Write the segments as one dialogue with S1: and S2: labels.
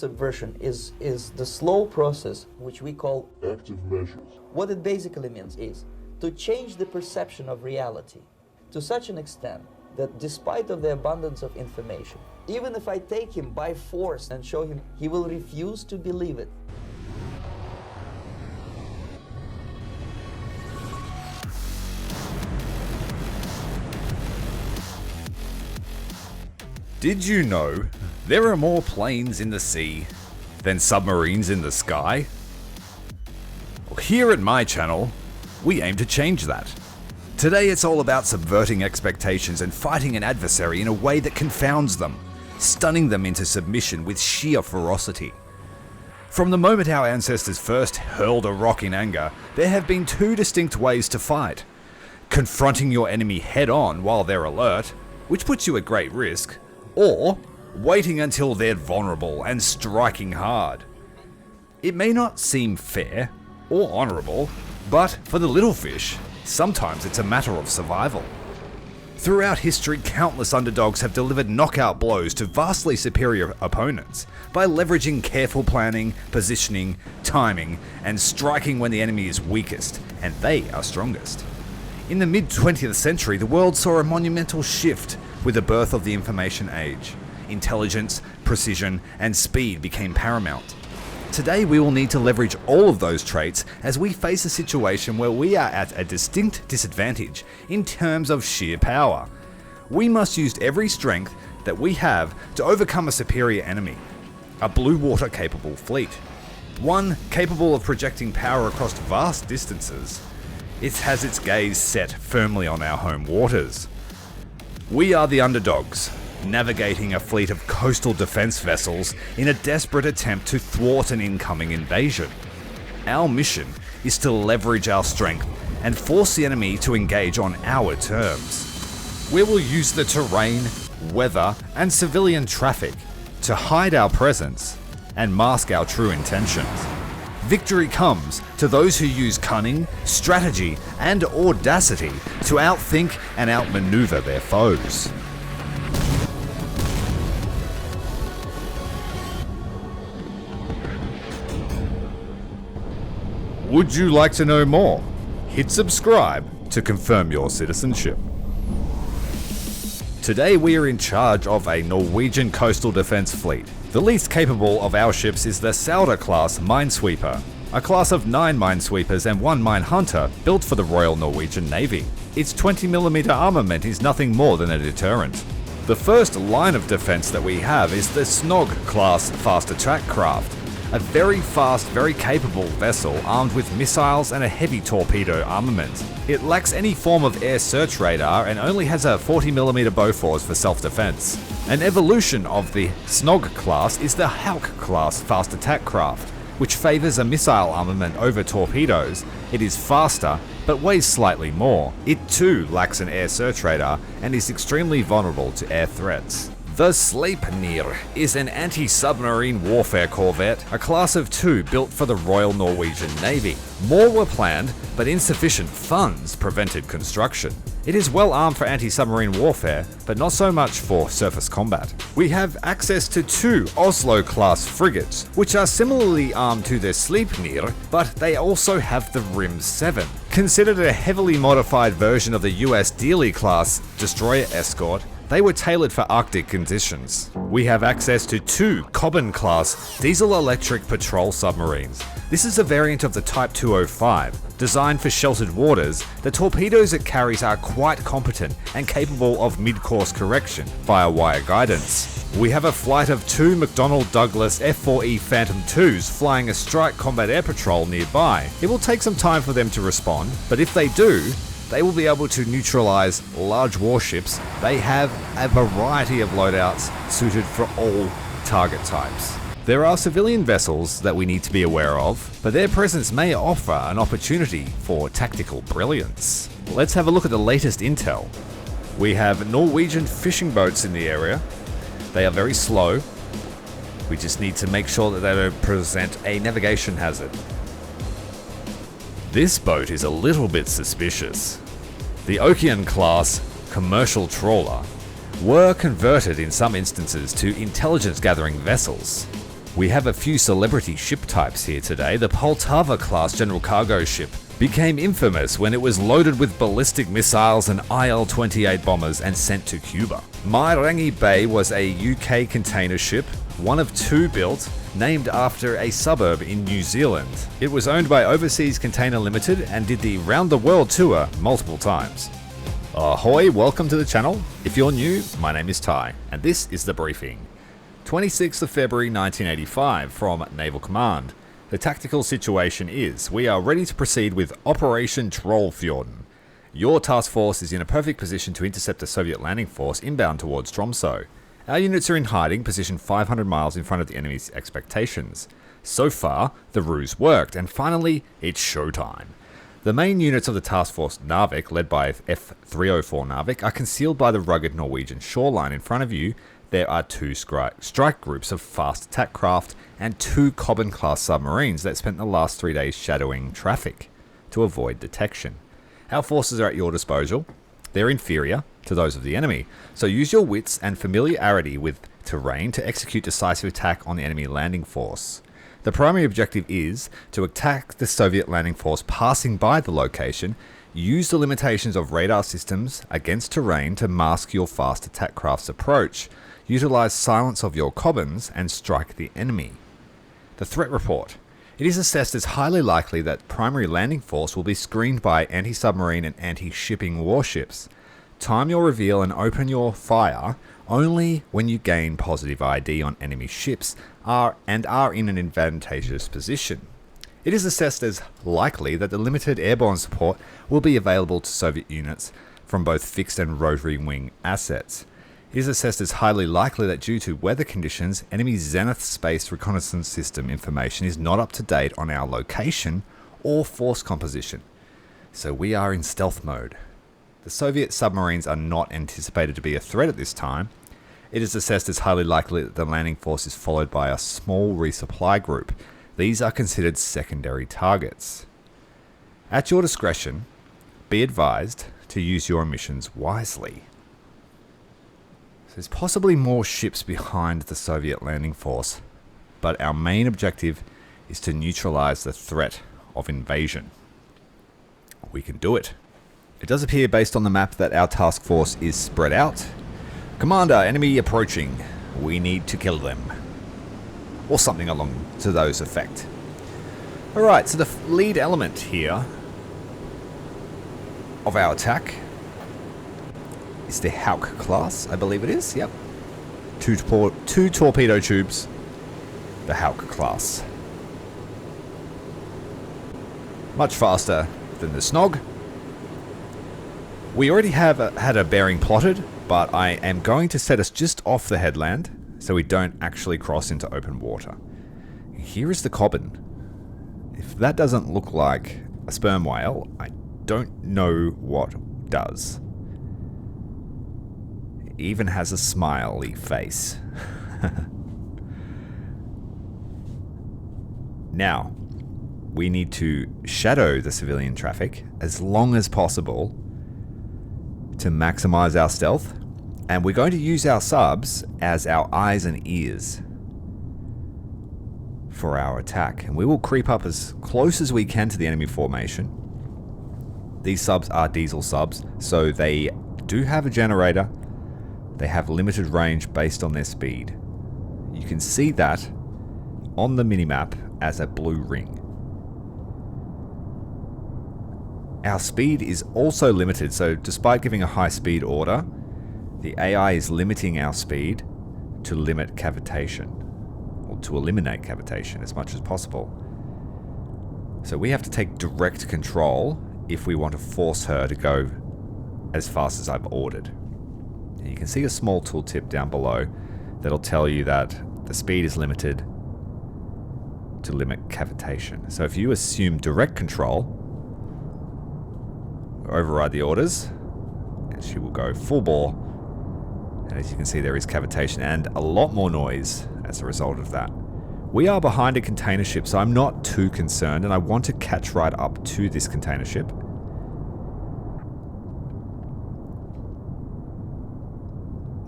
S1: Subversion is the slow process which we call active measures. What it basically means is to change the perception of reality to such an extent that despite of the abundance of information, even if I take him by force and show him, he will refuse to believe it.
S2: Did you know there are more planes in the sea than submarines in the sky? Well, here at my channel, we aim to change that. Today it's all about subverting expectations and fighting an adversary in a way that confounds them, stunning them into submission with sheer ferocity. From the moment our ancestors first hurled a rock in anger, there have been two distinct ways to fight. Confronting your enemy head on while they're alert, which puts you at great risk, or waiting until they're vulnerable and striking hard. It may not seem fair or honourable, but for the little fish, sometimes it's a matter of survival. Throughout history, countless underdogs have delivered knockout blows to vastly superior opponents by leveraging careful planning, positioning, timing, and striking when the enemy is weakest and they are strongest. In the mid-20th century, the world saw a monumental shift with the birth of the information age. Intelligence, precision, and speed became paramount. Today we will need to leverage all of those traits as we face a situation where we are at a distinct disadvantage in terms of sheer power. We must use every strength that we have to overcome a superior enemy. A blue water capable fleet. One capable of projecting power across vast distances. It has its gaze set firmly on our home waters. We are the underdogs, navigating a fleet of coastal defense vessels in a desperate attempt to thwart an incoming invasion. Our mission is to leverage our strength and force the enemy to engage on our terms. We will use the terrain, weather, and civilian traffic to hide our presence and mask our true intentions. Victory comes to those who use cunning, strategy, and audacity to outthink and outmaneuver their foes. Would you like to know more? Hit subscribe to confirm your citizenship. Today we are in charge of a Norwegian coastal defense fleet. The least capable of our ships is the Cmdr class minesweeper, a class of 9 minesweepers and 1 mine hunter built for the Royal Norwegian Navy. Its 20mm armament is nothing more than a deterrent. The first line of defense that we have is the Snog class fast attack craft, a very fast, very capable vessel armed with missiles and a heavy torpedo armament. It lacks any form of air search radar and only has a 40mm Bofors for self-defense. An evolution of the Snog class is the Hauk class fast attack craft, which favors a missile armament over torpedoes. It is faster, but weighs slightly more. It too lacks an air search radar and is extremely vulnerable to air threats. The Sleipnir is an anti-submarine warfare corvette, a class of 2 built for the Royal Norwegian Navy. More were planned, but insufficient funds prevented construction. It is well armed for anti-submarine warfare, but not so much for surface combat. We have access to 2 Oslo-class frigates, which are similarly armed to the Sleipnir, but they also have the Rim 7. Considered a heavily modified version of the US Dealey-class destroyer escort, they were tailored for Arctic conditions. We have access to 2 Cobham-class diesel-electric patrol submarines. This is a variant of the Type 205. Designed for sheltered waters, the torpedoes it carries are quite competent and capable of mid-course correction via wire guidance. We have a flight of 2 McDonnell Douglas F-4E Phantom IIs flying a strike combat air patrol nearby. It will take some time for them to respond, but if they do, they will be able to neutralize large warships. They have a variety of loadouts suited for all target types. There are civilian vessels that we need to be aware of, but their presence may offer an opportunity for tactical brilliance. Let's have a look at the latest intel. We have Norwegian fishing boats in the area. They are very slow. We just need to make sure that they don't present a navigation hazard. This boat is a little bit suspicious. The Okean class commercial trawler were converted in some instances to intelligence gathering vessels. We have a few celebrity ship types here today. The Poltava-class general cargo ship became infamous when it was loaded with ballistic missiles and IL-28 bombers and sent to Cuba. Mairangi Bay was a UK container ship, one of two built, named after a suburb in New Zealand. It was owned by Overseas Container Limited and did the round-the-world tour multiple times. Ahoy, welcome to the channel. If you're new, my name is Ty, and this is the briefing. 26th of February 1985 from Naval Command. The tactical situation is, we are ready to proceed with Operation Trollfjordan. Your task force is in a perfect position to intercept a Soviet landing force inbound towards Tromsø. Our units are in hiding, positioned 500 miles in front of the enemy's expectations. So far, the ruse worked, and finally, it's showtime. The main units of the task force Narvik, led by F-304 Narvik, are concealed by the rugged Norwegian shoreline. In front of you, there are two strike groups of fast attack craft and two Cobham-class submarines that spent the last 3 days shadowing traffic to avoid detection. Our forces are at your disposal. They're inferior to those of the enemy, so use your wits and familiarity with terrain to execute decisive attack on the enemy landing force. The primary objective is to attack the Soviet landing force passing by the location. Use the limitations of radar systems against terrain to mask your fast attack craft's approach. Utilize silence of your Cobhams and strike the enemy. The threat report. It is assessed as highly likely that primary landing force will be screened by anti-submarine and anti-shipping warships. Time your reveal and open your fire only when you gain positive ID on enemy ships and are in an advantageous position. It is assessed as likely that the limited airborne support will be available to Soviet units from both fixed and rotary wing assets. It is assessed as highly likely that due to weather conditions, enemy Zenith Space Reconnaissance System information is not up to date on our location or force composition. So we are in stealth mode. The Soviet submarines are not anticipated to be a threat at this time. It is assessed as highly likely that the landing force is followed by a small resupply group. These are considered secondary targets. At your discretion, be advised to use your emissions wisely. There's possibly more ships behind the Soviet landing force, but our main objective is to neutralize the threat of invasion. We can do it. It does appear based on the map that our task force is spread out. Commander, enemy approaching. We need to kill them. Or something along to those effect. Alright, so the lead element here of our attack is the Hauk class, I believe it is, yep. Two torpedo tubes, the Hauk class. Much faster than the Snog. We already have had a bearing plotted, but I am going to set us just off the headland so we don't actually cross into open water. Here is the Cobham. If that doesn't look like a sperm whale, I don't know what does. Even has a smiley face. Now, we need to shadow the civilian traffic as long as possible to maximize our stealth, and we're going to use our subs as our eyes and ears for our attack, and we will creep up as close as we can to the enemy formation. These subs are diesel subs, so they do have a generator. They have limited range based on their speed. You can see that on the minimap as a blue ring. Our speed is also limited, so despite giving a high speed order, the AI is limiting our speed to limit cavitation, or to eliminate cavitation as much as possible. So we have to take direct control if we want to force her to go as fast as I've ordered. You can see a small tooltip down below that'll tell you that the speed is limited to limit cavitation. So if you assume direct control, override the orders, and she will go full bore. And as you can see, there is cavitation and a lot more noise as a result of that. We are behind a container ship, so I'm not too concerned, and I want to catch right up to this container ship.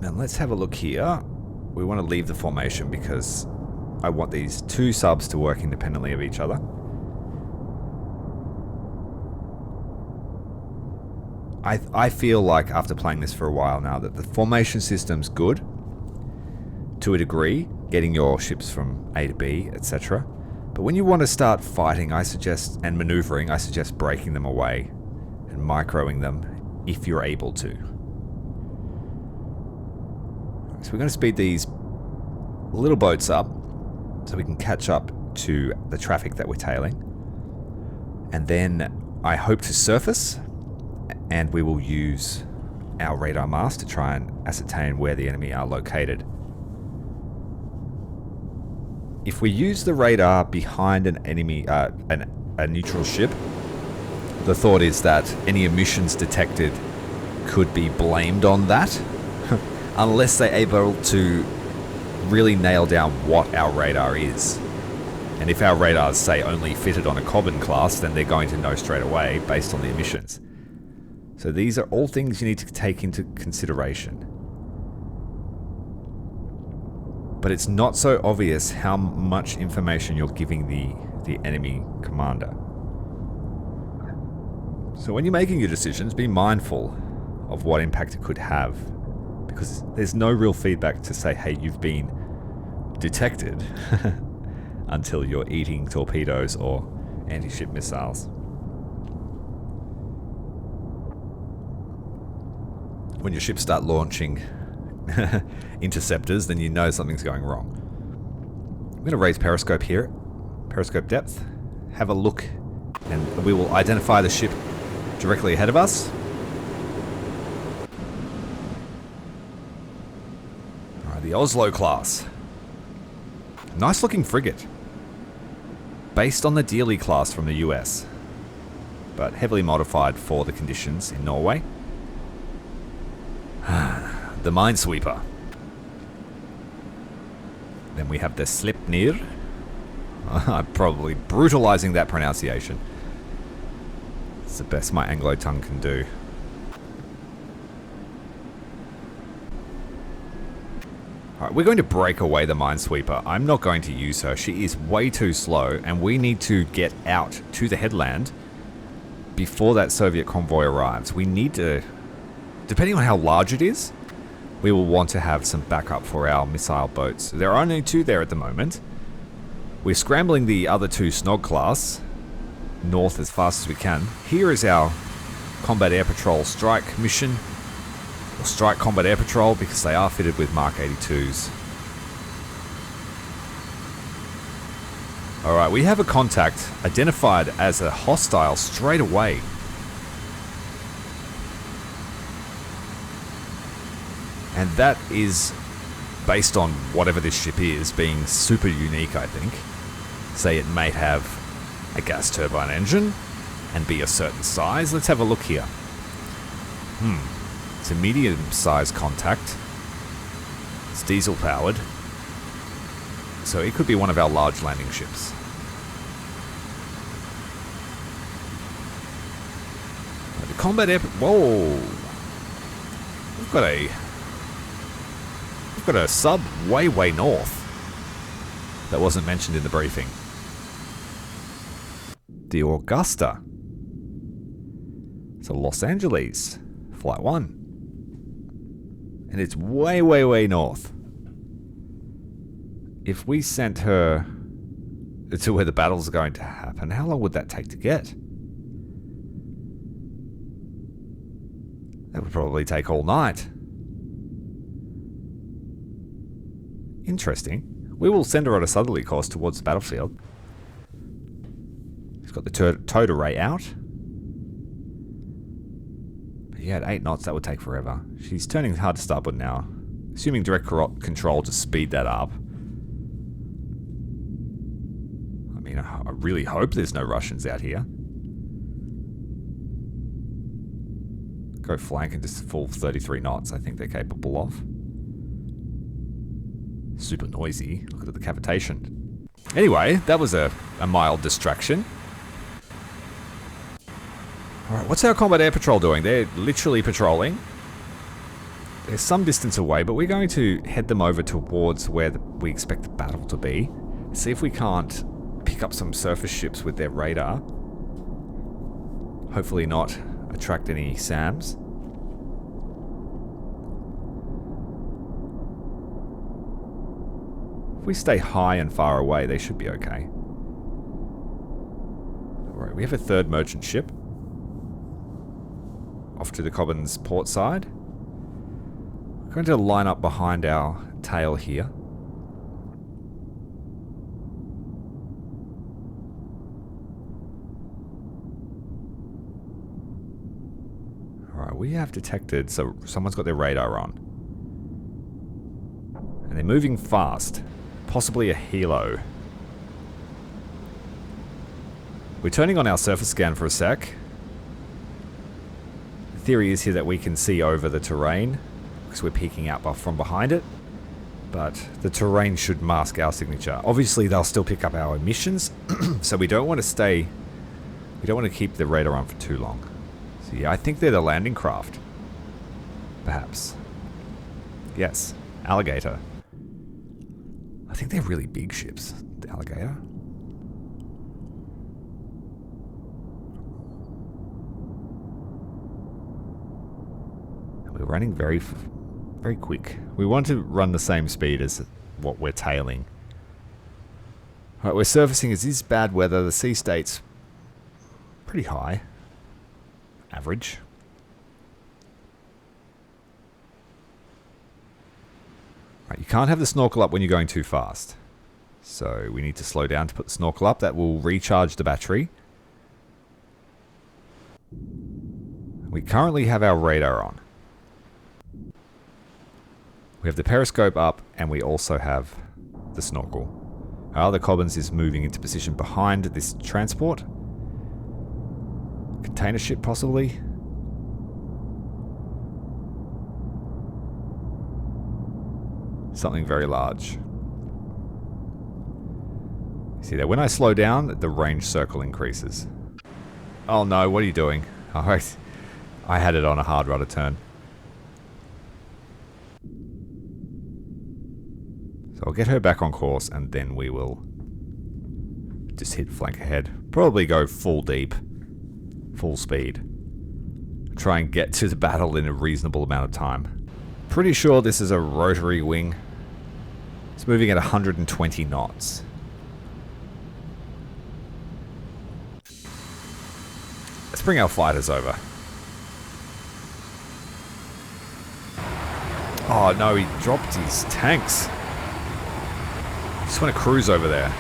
S2: Now let's have a look here. We want to leave the formation because I want these two subs to work independently of each other. I feel like after playing this for a while now that the formation system's good to a degree, getting your ships from A to B, etc. But when you want to start fighting, and maneuvering, I suggest breaking them away and microing them if you're able to. So we're going to speed these little boats up so we can catch up to the traffic that we're tailing. And then I hope to surface, and we will use our radar mast to try and ascertain where the enemy are located. If we use the radar behind an enemy, a neutral ship, the thought is that any emissions detected could be blamed on that, unless they're able to really nail down what our radar is. And if our radars say only fitted on a Cobham class, then they're going to know straight away based on the emissions. So these are all things you need to take into consideration. But it's not so obvious how much information you're giving the enemy commander. So when you're making your decisions, be mindful of what impact it could have, because there's no real feedback to say, hey, you've been detected until you're eating torpedoes or anti-ship missiles. When your ships start launching interceptors, then you know something's going wrong. I'm going to raise periscope here, periscope depth, have a look, and we will identify the ship directly ahead of us. Alright, the Oslo class. Nice looking frigate. Based on the Dealey class from the US, but heavily modified for the conditions in Norway. The Minesweeper. Then we have the Sleipnir. I'm probably brutalizing that pronunciation. It's the best my Anglo tongue can do. Alright, we're going to break away the Minesweeper. I'm not going to use her. She is way too slow, and we need to get out to the headland before that Soviet convoy arrives. We need to, depending on how large it is, we will want to have some backup for our missile boats. There are only two there at the moment. We're scrambling the other two Snog class north as fast as we can. Here is our Combat Air Patrol strike mission, or strike Combat Air Patrol, because they are fitted with Mark 82s. Alright, we have a contact identified as a hostile straight away. And that is based on whatever this ship is, being super unique, I think. Say it may have a gas turbine engine and be a certain size. Let's have a look here. It's a medium-sized contact. It's diesel-powered. So it could be one of our large landing ships. The combat air... Whoa! We've got a sub way north that wasn't mentioned in the briefing. The Augusta. It's a Los Angeles Flight 1. And it's way north. If we sent her to where the battles are going to happen, how long would that take to get? That would probably take all night. Interesting. We will send her on a southerly course towards the battlefield. She's got the towed array out. But yeah, at 8 knots, that would take forever. She's turning hard to starboard now. Assuming direct control to speed that up. I mean, I really hope there's no Russians out here. Go flank and just full 33 knots, I think they're capable of. Super noisy. Look at the cavitation. Anyway, that was a mild distraction. Alright, what's our Combat Air Patrol doing? They're literally patrolling. They're some distance away, but we're going to head them over towards where we expect the battle to be. See if we can't pick up some surface ships with their radar. Hopefully not attract any SAMs. If we stay high and far away, they should be okay. Alright, we have a third merchant ship. Off to the Cobham's port side. We're going to line up behind our tail here. Alright, we have detected, so someone's got their radar on. And they're moving fast. Possibly a helo. We're turning on our surface scan for a sec. The theory is here that we can see over the terrain, because we're peeking out from behind it. But the terrain should mask our signature. Obviously, they'll still pick up our emissions, so we don't want to stay... We don't want to keep the radar on for too long. So yeah, I think they're the landing craft. Perhaps. Yes, Alligator. I think they're really big ships, the Alligator. And we're running very quick. We want to run the same speed as what we're tailing. Alright, we're surfacing. As is bad weather. The sea state's pretty high. Average. Right, you can't have the snorkel up when you're going too fast. So we need to slow down to put the snorkel up. That will recharge the battery. We currently have our radar on. We have the periscope up, and we also have the snorkel. Our other Cobham's is moving into position behind this transport. Container ship, possibly. Something very large. See that when I slow down, the range circle increases. Oh no, what are you doing? Alright. I had it on a hard rudder turn. So I'll get her back on course, and then we will just hit flank ahead. Probably go full deep. Full speed. Try and get to the battle in a reasonable amount of time. Pretty sure this is a rotary wing. It's moving at 120 knots. Let's bring our fighters over. Oh no, he dropped his tanks. Just want to cruise over there.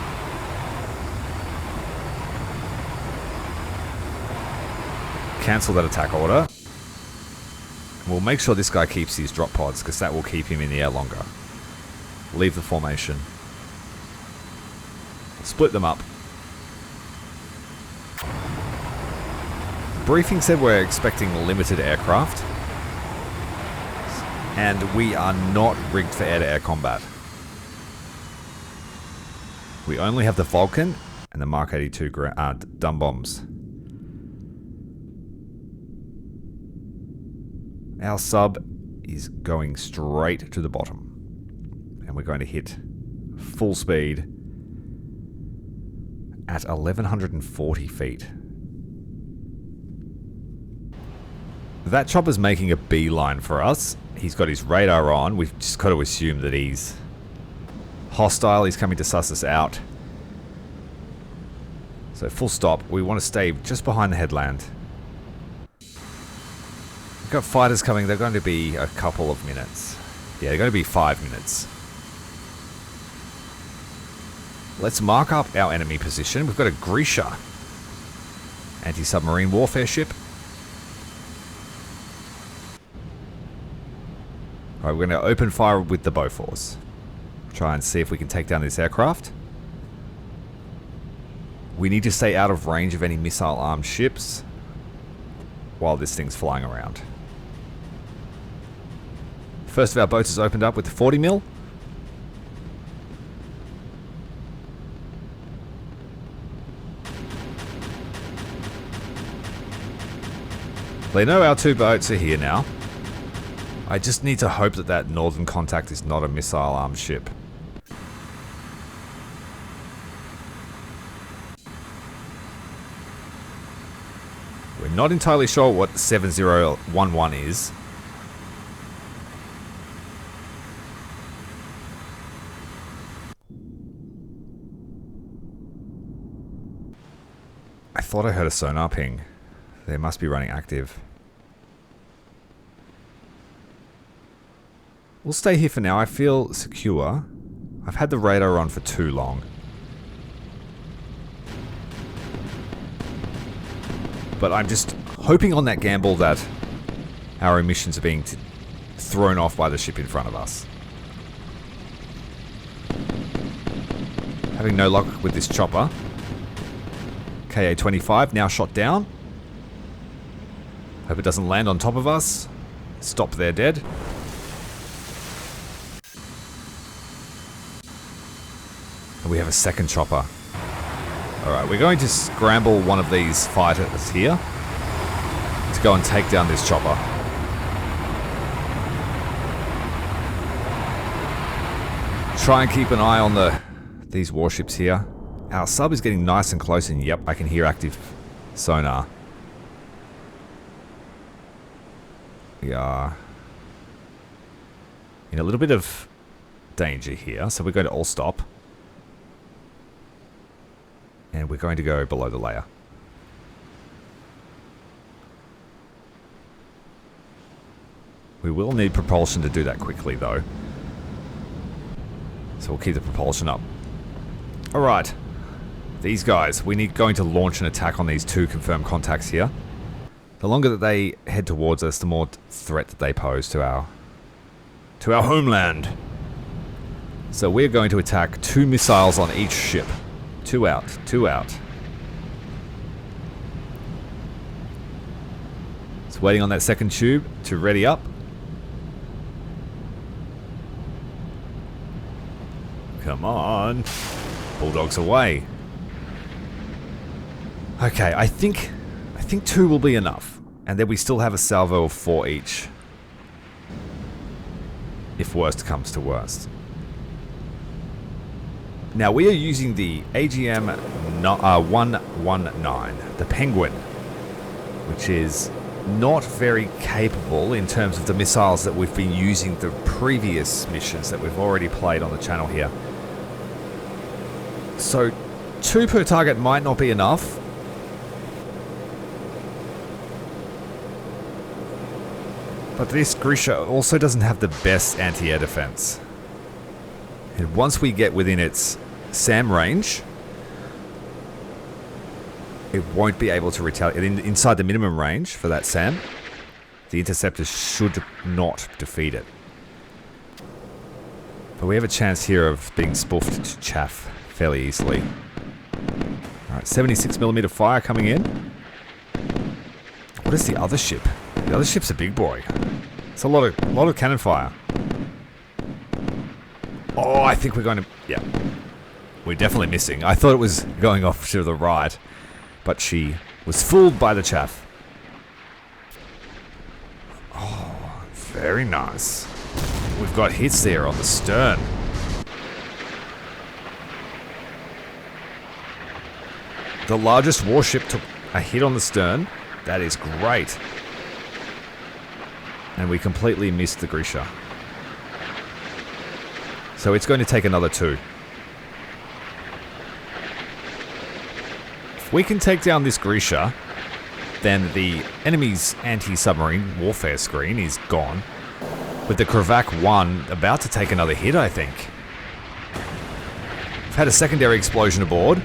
S2: Cancel that attack order. We'll make sure this guy keeps his drop pods, because that will keep him in the air longer. Leave the formation. Split them up. The briefing said we're expecting limited aircraft. And we are not rigged for air-to-air combat. We only have the Vulcan and the Mark 82 dumb bombs. Our sub is going straight to the bottom. And we're going to hit full speed at 1140 feet. That chopper's making a beeline for us. He's got his radar on. We've just got to assume that he's hostile. He's coming to suss us out. So full stop. We want to stay just behind the headland. Got fighters coming. They're going to be a couple of minutes. Yeah, they're going to be 5 minutes. Let's mark up our enemy position. We've got a Grisha anti-submarine warfare ship. Alright, we're going to open fire with the Bofors. Try and see if we can take down this aircraft. We need to stay out of range of any missile-armed ships while this thing's flying around. First of our boats is opened up with the 40 mil. They know our two boats are here now. I just need to hope that that northern contact is not a missile-armed ship. We're not entirely sure what 7011 is. I thought I heard a sonar ping. They must be running active. We'll stay here for now. I feel secure. I've had the radar on for too long. But I'm just hoping on that gamble that our emissions are being thrown off by the ship in front of us. Having no luck with this chopper. KA-25 now shot down. Hope it doesn't land on top of us. Stop there, dead. And we have a second chopper. Alright, we're going to scramble one of these fighters here to go and take down this chopper. Try and keep an eye on these warships here. Our sub is getting nice and close, and yep, I can hear active sonar. We are in a little bit of danger here, so we're going to all stop. And we're going to go below the layer. We will need propulsion to do that quickly, though. So we'll keep the propulsion up. Alright. These guys, we're going to launch an attack on these two confirmed contacts here. The longer that they head towards us, the more threat that they pose to our homeland. So we're going to attack 2 missiles on each ship. 2 out, 2 out. Just waiting on that second tube to ready up. Come on. Bulldogs away. Okay, I think 2 will be enough. And then we still have a salvo of 4 each. If worst comes to worst. Now we are using the AGM 119, the Penguin, which is not very capable in terms of the missiles that we've been using the previous missions that we've already played on the channel here. So 2 per target might not be enough. But this Grisha also doesn't have the best anti-air defense. And once we get within its SAM range, it won't be able to retaliate. Inside the minimum range for that SAM, the interceptors should not defeat it. But we have a chance here of being spoofed to chaff fairly easily. Alright, 76mm fire coming in. What is the other ship? The other ship's a big boy. It's a lot of cannon fire. Oh, I think we're going to... Yeah. We're definitely missing. I thought it was going off to the right, but she was fooled by the chaff. Oh, very nice. We've got hits there on the stern. The largest warship took a hit on the stern. That is great. And we completely missed the Grisha. So it's going to take another 2. If we can take down this Grisha, then the enemy's anti-submarine warfare screen is gone. With the Krivak 1 about to take another hit, I think. We've had a secondary explosion aboard.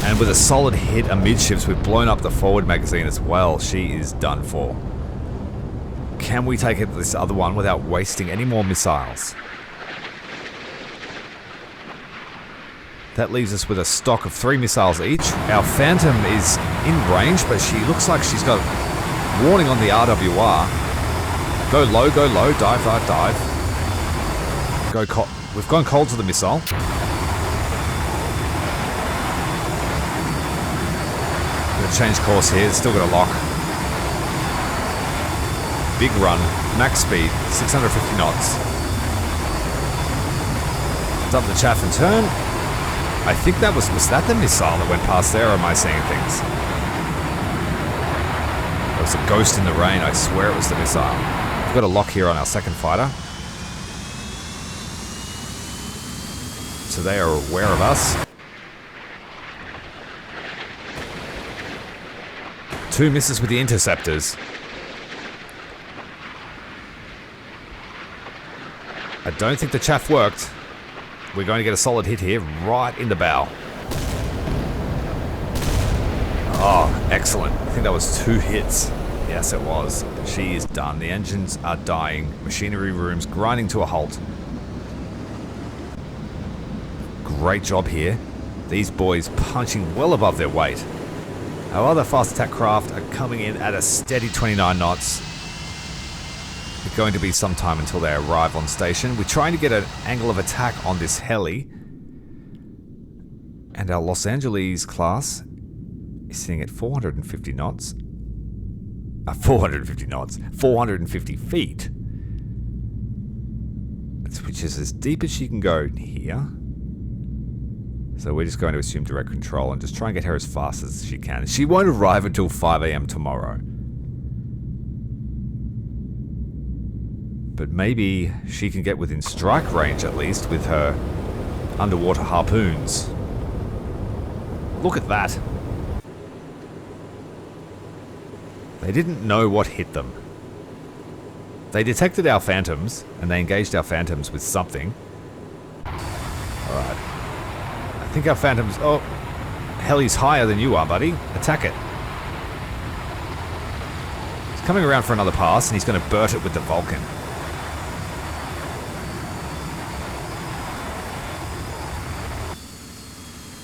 S2: And with a solid hit amidships, we've blown up the forward magazine as well. She is done for. Can we take this other one without wasting any more missiles? That leaves us with a stock of 3 missiles each. Our Phantom is in range, but she looks like she's got warning on the RWR. Go low, dive, dive, dive. We've gone cold to the missile. Gonna change course here, it's still got a lock. Big run, max speed, 650 knots. Dump the chaff and turn. I think that was that the missile that went past there, or am I seeing things? was a ghost in the rain. I swear it was the missile. We've got a lock here on our second fighter. So they are aware of us. 2 misses with the interceptors. I don't think the chaff worked. We're going to get a solid hit here, right in the bow. Oh, excellent. I think that was 2 hits. Yes, it was. She is done. The engines are dying. Machinery room's grinding to a halt. Great job here. These boys punching well above their weight. Our other fast attack craft are coming in at a steady 29 knots. It's going to be some time until they arrive on station. We're trying to get an angle of attack on this heli. And our Los Angeles class is sitting at 450 knots. 450 knots. 450 feet. Which is as deep as she can go here. So we're just going to assume direct control and just try and get her as fast as she can. She won't arrive until 5 AM tomorrow. But maybe she can get within strike range at least with her underwater harpoons. Look at that. They didn't know what hit them. They detected our phantoms and they engaged our phantoms with something. Alright. I think our phantoms... Oh, heli's higher than you are, buddy. Attack it. He's coming around for another pass, and he's going to burst it with the Vulcan.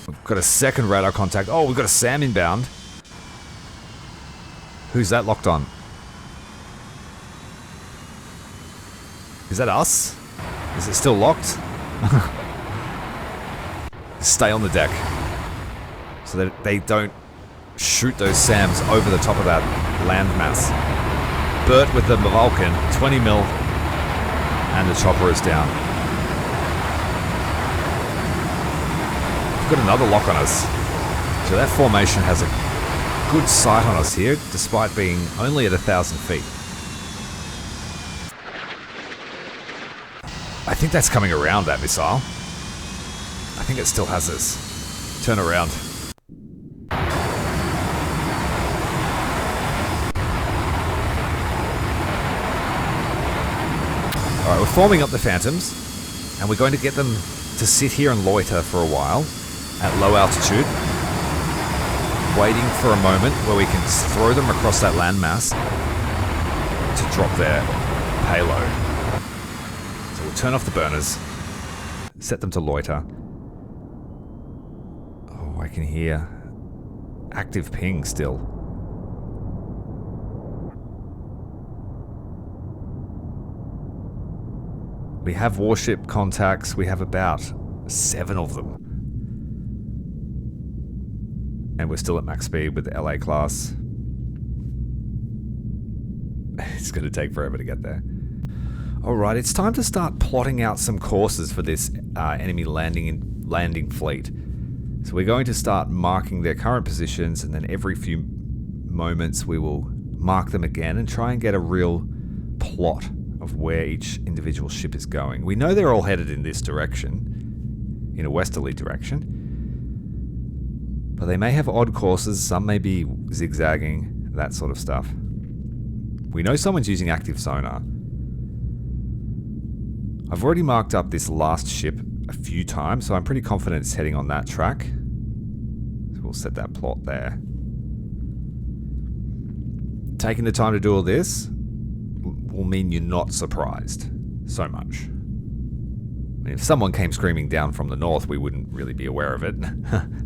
S2: We've got a second radar contact. Oh, we've got a SAM inbound. Who's that locked on? Is that us? Is it still locked? Stay on the deck so that they don't shoot those SAMs over the top of that landmass. Bert with the Vulcan, 20 mil, and the chopper is down. We've got another lock on us. So that formation has a good sight on us here, despite being only at 1,000 feet. I think that's coming around, that missile. I think it still has us. Turn around. Alright, we're forming up the Phantoms, and we're going to get them to sit here and loiter for a while at low altitude, waiting for a moment where we can throw them across that landmass to drop their payload. So we'll turn off the burners, set them to loiter. I can hear active ping still. We have warship contacts. We have about 7 of them. And we're still at max speed with the LA class. It's going to take forever to get there. Alright, it's time to start plotting out some courses for this enemy landing fleet. So we're going to start marking their current positions, and then every few moments we will mark them again and try and get a real plot of where each individual ship is going. We know they're all headed in this direction, in a westerly direction, but they may have odd courses, some may be zigzagging, that sort of stuff. We know someone's using active sonar. I've already marked up this last ship a few times, so I'm pretty confident it's heading on that track. So we'll set that plot there. Taking the time to do all this will mean you're not surprised so much. I mean, if someone came screaming down from the north, we wouldn't really be aware of it.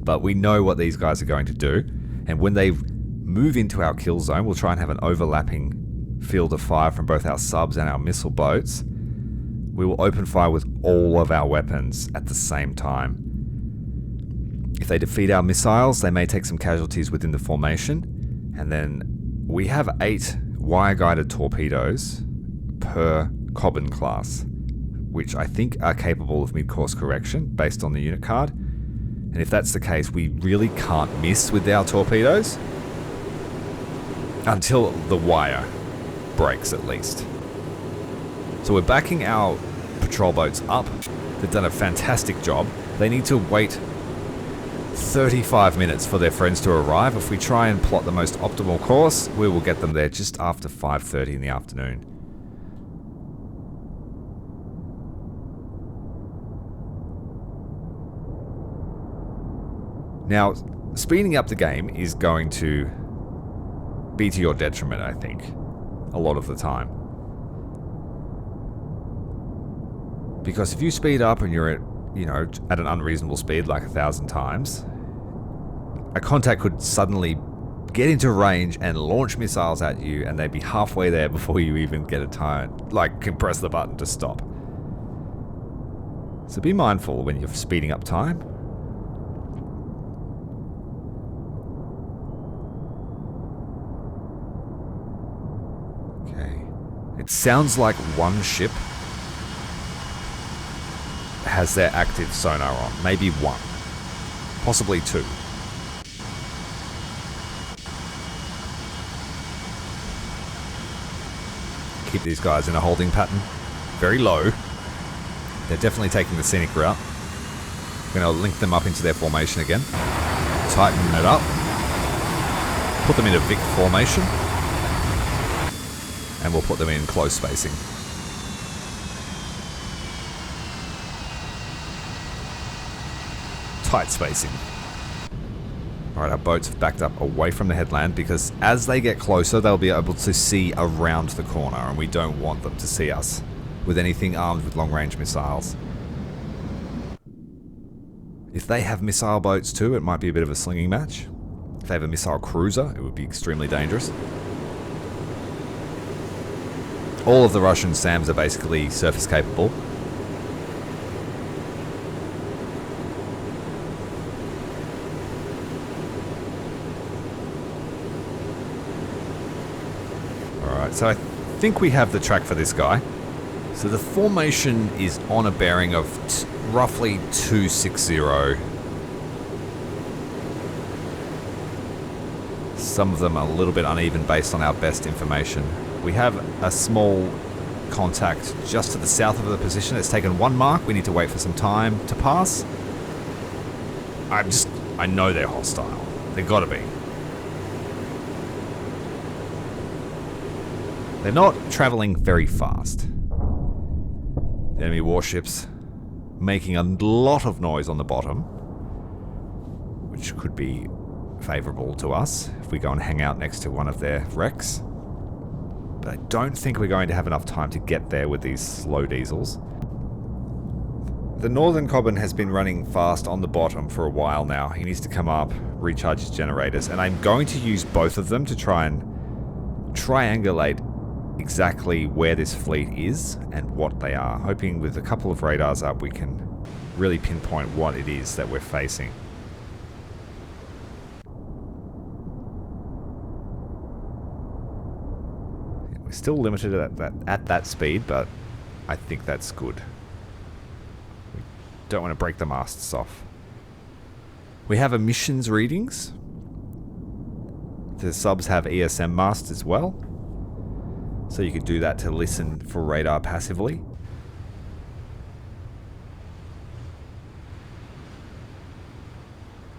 S2: But we know what these guys are going to do, and when they move into our kill zone, we'll try and have an overlapping field of fire from both our subs and our missile boats. We will open fire with all of our weapons at the same time. If they defeat our missiles, they may take some casualties within the formation, and then we have 8 wire-guided torpedoes per Cobham class, which I think are capable of mid-course correction based on the unit card. And if that's the case, we really can't miss with our torpedoes. Until the wire breaks, at least. So we're backing our patrol boats up. They've done a fantastic job. They need to wait 35 minutes for their friends to arrive. If we try and plot the most optimal course, we will get them there just after 5:30 in the afternoon. Now, speeding up the game is going to be to your detriment, I think, a lot of the time. Because if you speed up and you're at an unreasonable speed, like 1,000 times, a contact could suddenly get into range and launch missiles at you, and they'd be halfway there before you even get a time, can press the button to stop. So be mindful when you're speeding up time. Okay. It sounds like one ship has their active sonar on. Maybe one. Possibly two. Keep these guys in a holding pattern. Very low. They're definitely taking the scenic route. We're going to link them up into their formation again. Tighten it up. Put them in a Vic formation. And we'll put them in close spacing. Tight spacing. Alright, our boats have backed up away from the headland because as they get closer, they'll be able to see around the corner, and we don't want them to see us with anything armed with long-range missiles. If they have missile boats too, it might be a bit of a slinging match. If they have a missile cruiser, it would be extremely dangerous. All of the Russian SAMs are basically surface capable. So I think we have the track for this guy. So the formation is on a bearing of roughly 260. Some of them are a little bit uneven based on our best information. We have a small contact just to the south of the position. It's taken one mark. We need to wait for some time to pass. I know they're hostile. They've got to be. They're not traveling very fast. The enemy warships making a lot of noise on the bottom, which could be favorable to us if we go and hang out next to one of their wrecks. But I don't think we're going to have enough time to get there with these slow diesels. The northern Cobham has been running fast on the bottom for a while now. He needs to come up, recharge his generators, and I'm going to use both of them to try and triangulate exactly where this fleet is and what they are. Hoping with a couple of radars up we can really pinpoint what it is that we're facing. We're still limited at that speed, but I think that's good. We don't want to break the masts off. We have emissions readings. The subs have ESM masts as well. So you could do that to listen for radar passively.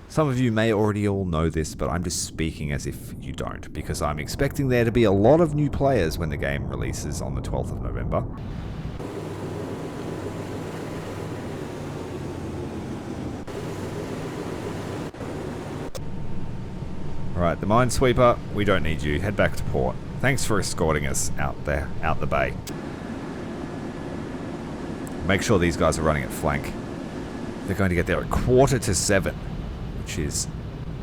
S2: Some of you may already all know this, but I'm just speaking as if you don't, because I'm expecting there to be a lot of new players when the game releases on the 12th of November. Alright, the Minesweeper, we don't need you. Head back to port. Thanks for escorting us out the bay. Make sure these guys are running at flank. They're going to get there at 6:45, which is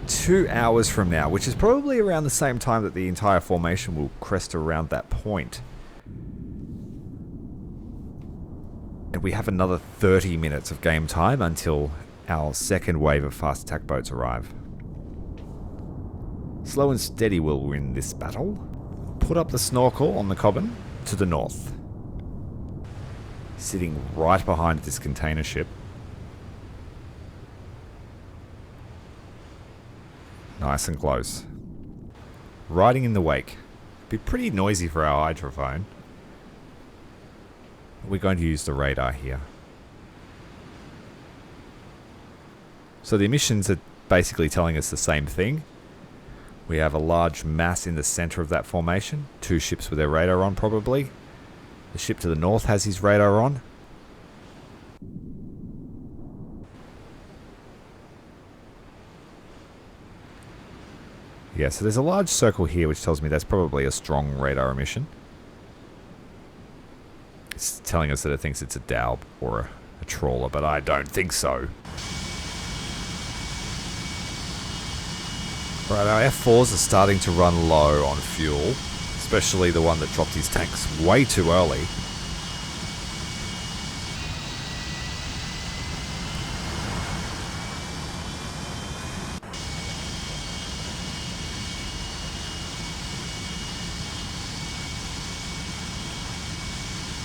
S2: 2 hours from now, which is probably around the same time that the entire formation will crest around that point. And we have another 30 minutes of game time until our second wave of fast attack boats arrive. Slow and steady will win this battle. Put up the snorkel on the Cobham to the north. Sitting right behind this container ship. Nice and close. riding in the wake. Be pretty noisy for our hydrophone. We're going to use the radar here. So the emissions are basically telling us the same thing. We have a large mass in the center of that formation. 2 ships with their radar on, probably. The ship to the north has his radar on. Yeah, so there's a large circle here which tells me that's probably a strong radar emission. It's telling us that it thinks it's a Daub or a trawler, but I don't think so. Right, our F4s are starting to run low on fuel, especially the one that dropped his tanks way too early.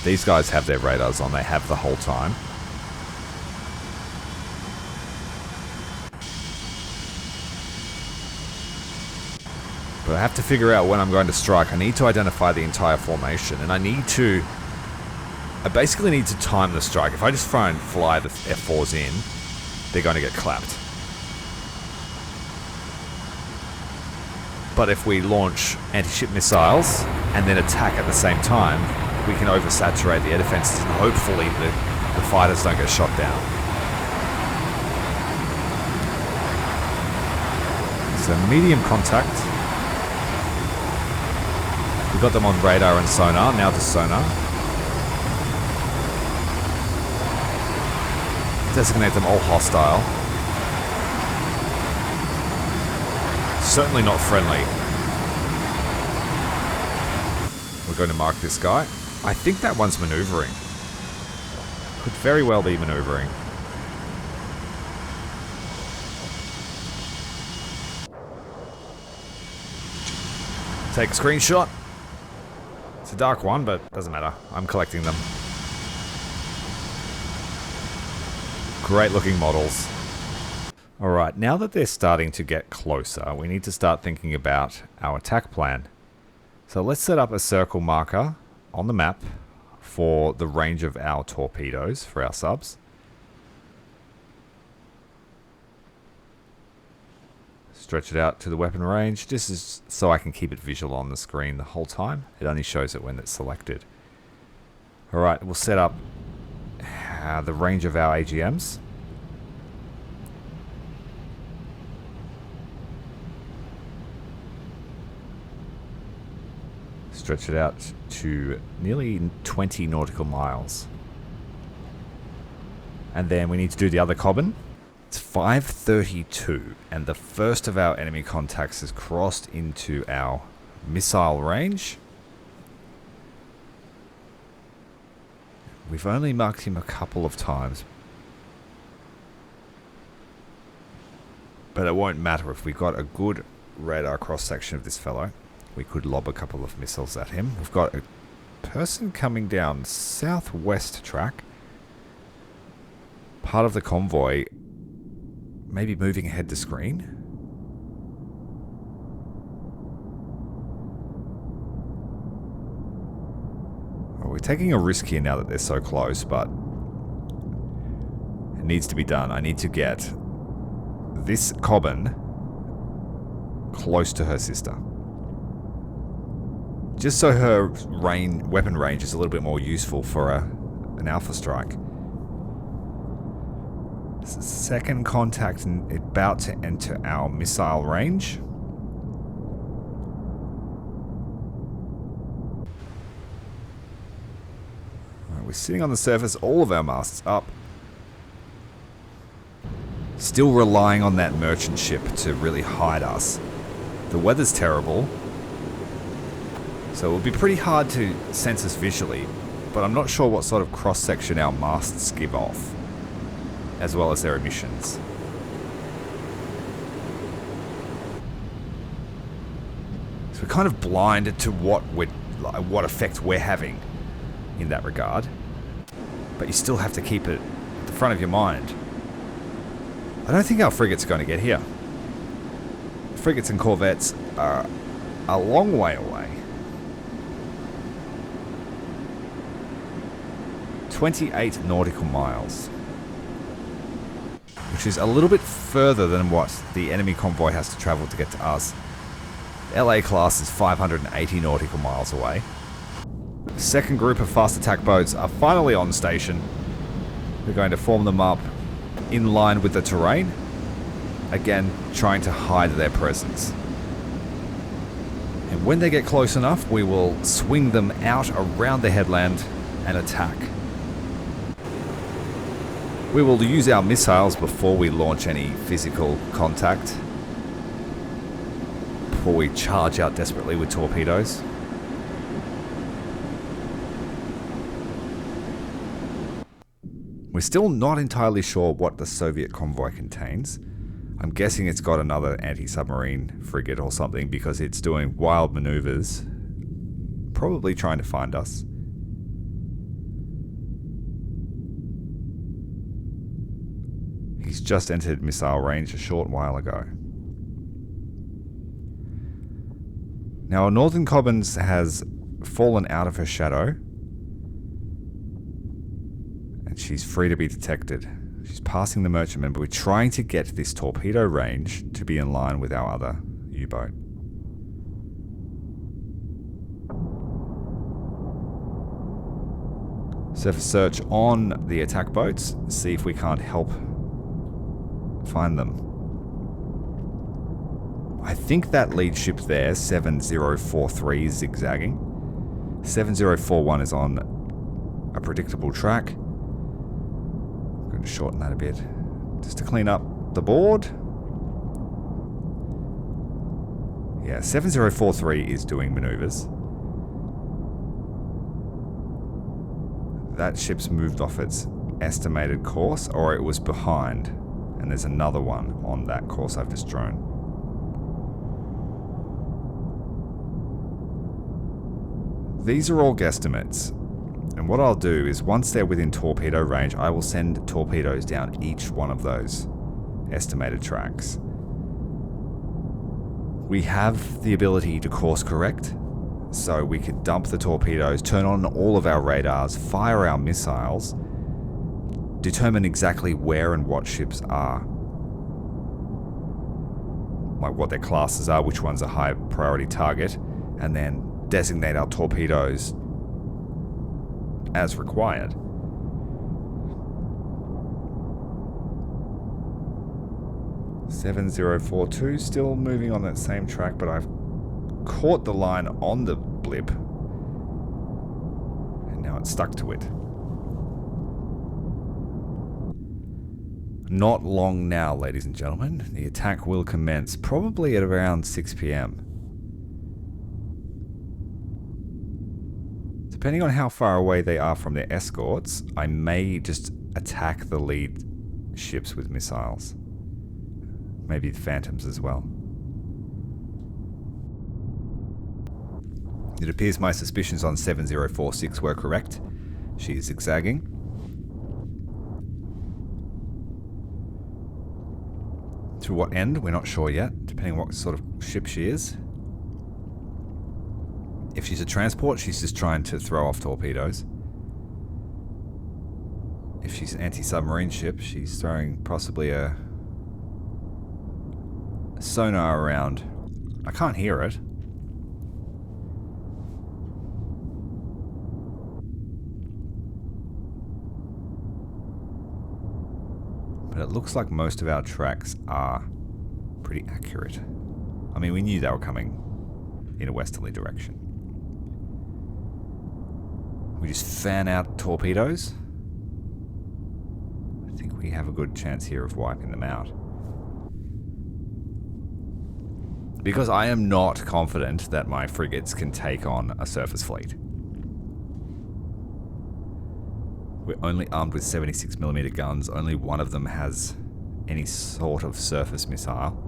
S2: These guys have their radars on, they have the whole time. But I have to figure out when I'm going to strike. I need to identify the entire formation, and I basically need to time the strike. If I just try and fly the F4s in, they're going to get clapped. But if we launch anti-ship missiles and then attack at the same time, we can oversaturate the air defenses and hopefully the fighters don't get shot down. So medium contact. We've got them on radar and sonar, now to sonar. Designate them all hostile. Certainly not friendly. We're going to mark this guy. I think that one's maneuvering. Could very well be maneuvering. Take a screenshot. It's a dark one, but doesn't matter. I'm collecting them. Great looking models. Alright, now that they're starting to get closer, we need to start thinking about our attack plan. So let's set up a circle marker on the map for the range of our torpedoes for our subs. Stretch it out to the weapon range. This is so I can keep it visual on the screen the whole time. It only shows it when it's selected. Alright, we'll set up the range of our AGMs. Stretch it out to nearly 20 nautical miles. And then we need to do the other Cobbin. It's 5:32 and the first of our enemy contacts has crossed into our missile range. We've only marked him a couple of times. But it won't matter if we've got a good radar cross-section of this fellow. We could lob a couple of missiles at him. We've got a person coming down southwest track. Part of the convoy maybe moving ahead to screen. Well, we're taking a risk here now that they're so close, but it needs to be done. I need to get this Cobbin close to her sister. Just so her weapon range is a little bit more useful for an alpha strike. Second contact and about to enter our missile range. Right, we're sitting on the surface, all of our masts up. Still relying on that merchant ship to really hide us. The weather's terrible, so it will be pretty hard to sense us visually, but I'm not sure what sort of cross-section our masts give off, as well as their emissions. So we're kind of blinded to what effect we're having in that regard, but you still have to keep it at the front of your mind. I don't think our frigates are going to get here. Frigates and corvettes are a long way away. 28 nautical miles. Which is a little bit further than what the enemy convoy has to travel to get to us. LA class is 580 nautical miles away. The second group of fast attack boats are finally on station. We're going to form them up in line with the terrain. Again, trying to hide their presence. And when they get close enough, we will swing them out around the headland and attack. We will use our missiles before we launch any physical contact. Before we charge out desperately with torpedoes. We're still not entirely sure what the Soviet convoy contains. I'm guessing it's got another anti-submarine frigate or something because it's doing wild maneuvers. Probably trying to find us. He's just entered missile range a short while ago. Now, our Northern Cobbins has fallen out of her shadow. And she's free to be detected. She's passing the merchantman, but we're trying to get this torpedo range to be in line with our other U-boat. Surface search on the attack boats. See if we can't help find them. I think that lead ship there, 7043, is zigzagging. 7041 is on a predictable track. I'm going to shorten that a bit just to clean up the board. Yeah, 7043 is doing maneuvers. That ship's moved off its estimated course, or it was behind. And there's another one on that course I've just drawn. These are all guesstimates. And what I'll do is once they're within torpedo range, I will send torpedoes down each one of those estimated tracks. We have the ability to course correct, so we could dump the torpedoes, turn on all of our radars, fire our missiles, determine exactly where and what ships are. Like what their classes are, which one's a high priority target, and then designate our torpedoes as required. "7042 still moving on that same track, but I've caught the line on the blip, and now it's stuck to it. Not long now, ladies and gentlemen. The attack will commence probably at around 6 p.m. Depending on how far away they are from their escorts, I may just attack the lead ships with missiles. Maybe the Phantoms as well. It appears my suspicions on 7046 were correct. She is zigzagging. To what end, we're not sure yet, depending on what sort of ship she is. If she's a transport, she's just trying to throw off torpedoes. If she's an anti-submarine ship, she's throwing possibly a sonar around. I can't hear it. But it looks like most of our tracks are pretty accurate. I mean, we knew they were coming in a westerly direction. We just fan out torpedoes. I think we have a good chance here of wiping them out. Because I am not confident that my frigates can take on a surface fleet. We're only armed with 76mm guns. Only one of them has any sort of surface missile.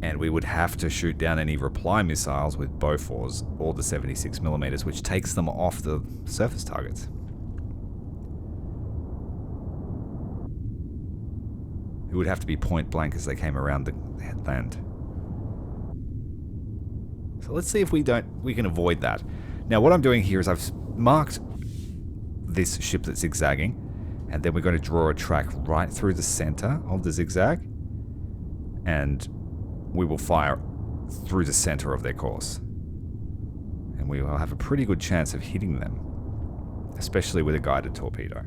S2: And we would have to shoot down any reply missiles with Bofors or the 76mm, which takes them off the surface targets. It would have to be point blank as they came around the headland. So let's see if we can avoid that. Now what I'm doing here is I've marked this ship that's zigzagging, and then we're going to draw a track right through the center of the zigzag, and we will fire through the center of their course. And we will have a pretty good chance of hitting them, especially with a guided torpedo.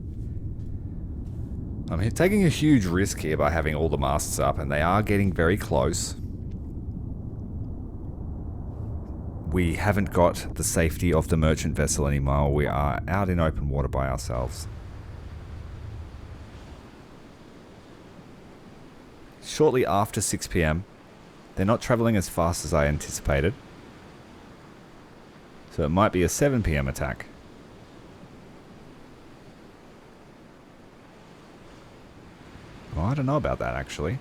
S2: I'm taking a huge risk here by having all the masts up, and they are getting very close. We haven't got the safety of the merchant vessel anymore. We are out in open water by ourselves. Shortly after 6 PM, they're not traveling as fast as I anticipated. So it might be a 7 PM attack. Well, I don't know about that actually.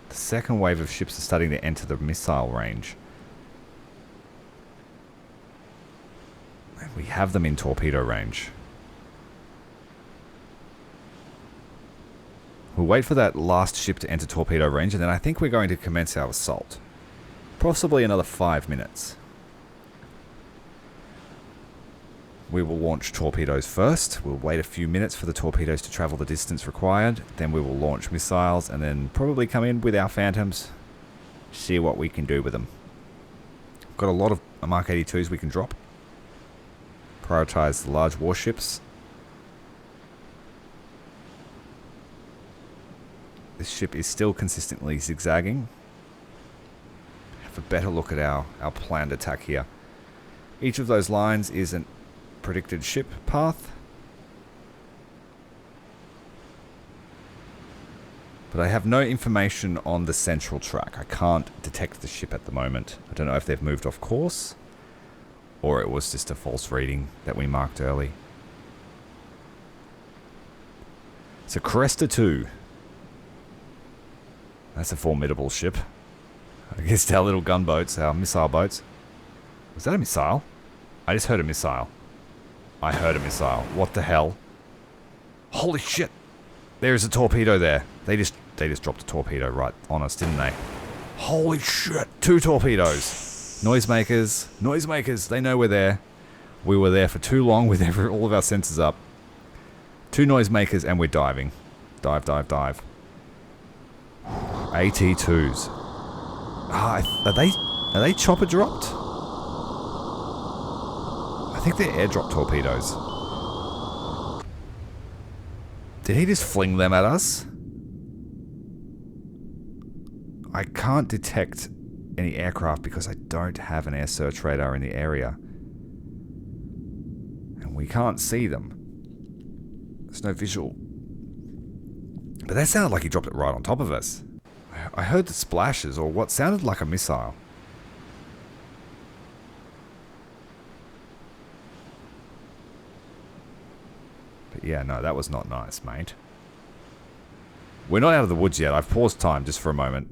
S2: The second wave of ships are starting to enter the missile range. And we have them in torpedo range. We'll wait for that last ship to enter torpedo range, and then I think we're going to commence our assault. Possibly another 5 minutes. We will launch torpedoes first. We'll wait a few minutes for the torpedoes to travel the distance required. Then we will launch missiles, and then probably come in with our Phantoms. See what we can do with them. We've got a lot of Mark 82s we can drop. Prioritize the large warships. This ship is still consistently zigzagging. Have a better look at our planned attack here. Each of those lines is a predicted ship path. But I have no information on the central track. I can't detect the ship at the moment. I don't know if they've moved off course, or it was just a false reading that we marked early. It's a Cresta 2. That's a formidable ship against our little gunboats, our missile boats. Was that a missile? I just heard a missile. I heard a missile. What the hell? Holy shit! There is a torpedo there. They just dropped a torpedo right on us, didn't they? Holy shit! 2 torpedoes. Noisemakers. Noisemakers. They know we're there. We were there for too long with all of our sensors up. 2 noisemakers and we're diving. Dive, dive, dive. AT2s. Are they chopper dropped? I think they're airdrop torpedoes. Did he just fling them at us? I can't detect any aircraft because I don't have an air search radar in the area. And we can't see them. There's no visual. But that sounded like he dropped it right on top of us. I heard the splashes, or what sounded like a missile. But yeah, no, that was not nice, mate. We're not out of the woods yet. I've paused time just for a moment.